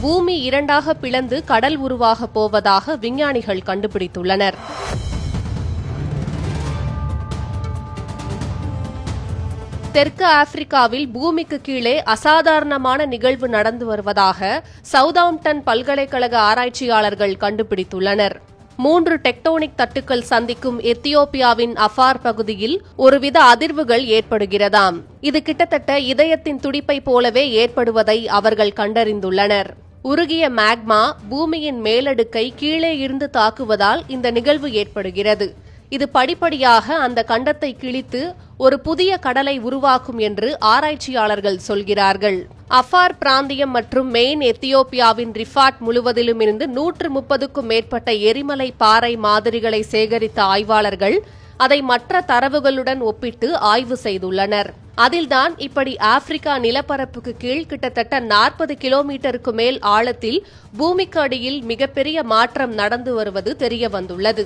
பூமி இரண்டாக பிளந்து கடல் உருவாகப் போவதாக விஞ்ஞானிகள் கண்டுபிடித்துள்ளனர். தெற்கு ஆப்பிரிக்காவில் பூமிக்கு கீழே அசாதாரணமான நிகழ்வு நடந்து வருவதாக சவுதாம்ப்டன் பல்கலைக்கழக ஆராய்ச்சியாளர்கள் கண்டுபிடித்துள்ளனர். 3 டெக்டோனிக் தட்டுக்கள் சந்திக்கும் எத்தியோப்பியாவின் அஃபார் பகுதியில் ஒருவித அதிர்வுகள் ஏற்படுகிறதாம். இது கிட்டத்தட்ட இதயத்தின் துடிப்பை போலவே ஏற்படுவதை அவர்கள் கண்டறிந்துள்ளனர். உருகிய மேக்மா பூமியின் மேலடுக்கை கீழே இருந்து தாக்குவதால் இந்த நிகழ்வு ஏற்படுகிறது. இது படிப்படியாக அந்த கண்டத்தை கிழித்து ஒரு புதிய கடலை உருவாக்கும் என்று ஆராய்ச்சியாளர்கள் சொல்கிறார்கள். அஃபார் பிராந்தியம் மற்றும் மெயின் எத்தியோப்பியாவின் ரிஃபாட் முழுவதிலும் இருந்து 130க்கும் மேற்பட்ட எரிமலை பாறை மாதிரிகளை சேகரித்த ஆய்வாளர்கள் அதை மற்ற தரவுகளுடன் ஒப்பிட்டு ஆய்வு செய்துள்ளனர். அதில்தான் இப்படி ஆப்பிரிக்கா நிலப்பரப்புக்கு கீழ் கிட்டத்தட்ட 40 கிலோமீட்டருக்கு மேல் ஆழத்தில் பூமிக்கு அடியில் மிகப்பெரிய மாற்றம் நடந்து வருவது தெரியவந்துள்ளது.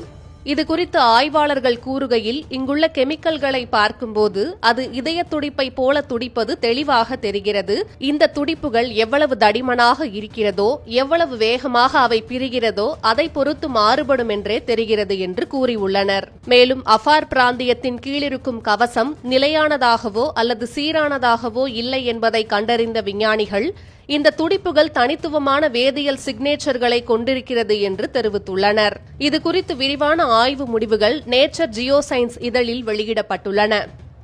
இதுகுறித்து ஆய்வாளர்கள் கூறுகையில், இங்குள்ள கெமிக்கல்களை பார்க்கும்போது அது இதய துடிப்பை போல துடிப்பது தெளிவாக தெரிகிறது. இந்த துடிப்புகள் எவ்வளவு தடிமனாக இருக்கிறதோ, எவ்வளவு வேகமாக அவை பிரிகிறதோ அதை பொறுத்து மாறுபடும் என்றே தெரிகிறது என்று கூறியுள்ளனர். மேலும் அஃபார் பிராந்தியத்தின் கீழிருக்கும் கவசம் நிலையானதாகவோ அல்லது சீரானதாகவோ இல்லை என்பதை கண்டறிந்த விஞ்ஞானிகள் இந்த துடிப்புகள் தனித்துவமான வேதியியல் சிக்னேச்சர்களை கொண்டிருக்கிறது என்று தெரிவித்துள்ளனர். இதுகுறித்து விரிவான ஆய்வு முடிவுகள் நேச்சர் ஜியோசைன்ஸ் இதழில் வெளியிடப்பட்டுள்ளன.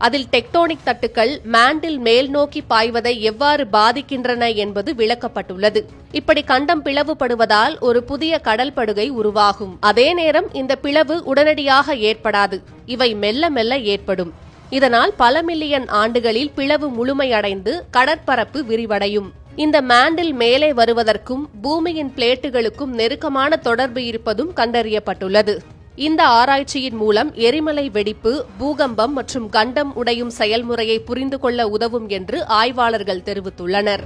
அதில் டெக்டோனிக் தட்டுக்கள் மேண்டில் மேல் நோக்கி பாய்வதை எவ்வாறு பாதிக்கின்றன என்பது விளக்கப்பட்டுள்ளது. இப்படி கண்டம் பிளவுபடுவதால் ஒரு புதிய கடல் படுகை உருவாகும். அதே நேரம் இந்த பிளவு உடனடியாக ஏற்படாது. இவை மெல்ல மெல்ல ஏற்படும். இதனால் பல மில்லியன் ஆண்டுகளில் பிளவு முழுமையடைந்து கடற்பரப்பு விரிவடையும். இந்த மேண்டில் மேலே வருவதற்கும் பூமியின் பிளேட்டுகளுக்கும் நெருக்கமான தொடர்பு இருப்பதும் கண்டறியப்பட்டுள்ளது. இந்த ஆராய்ச்சியின் மூலம் எரிமலை வெடிப்பு, பூகம்பம் மற்றும் கண்டம் உடையும் செயல்முறையை புரிந்து கொள்ள உதவும் என்று ஆய்வாளர்கள் தெரிவித்துள்ளனர்.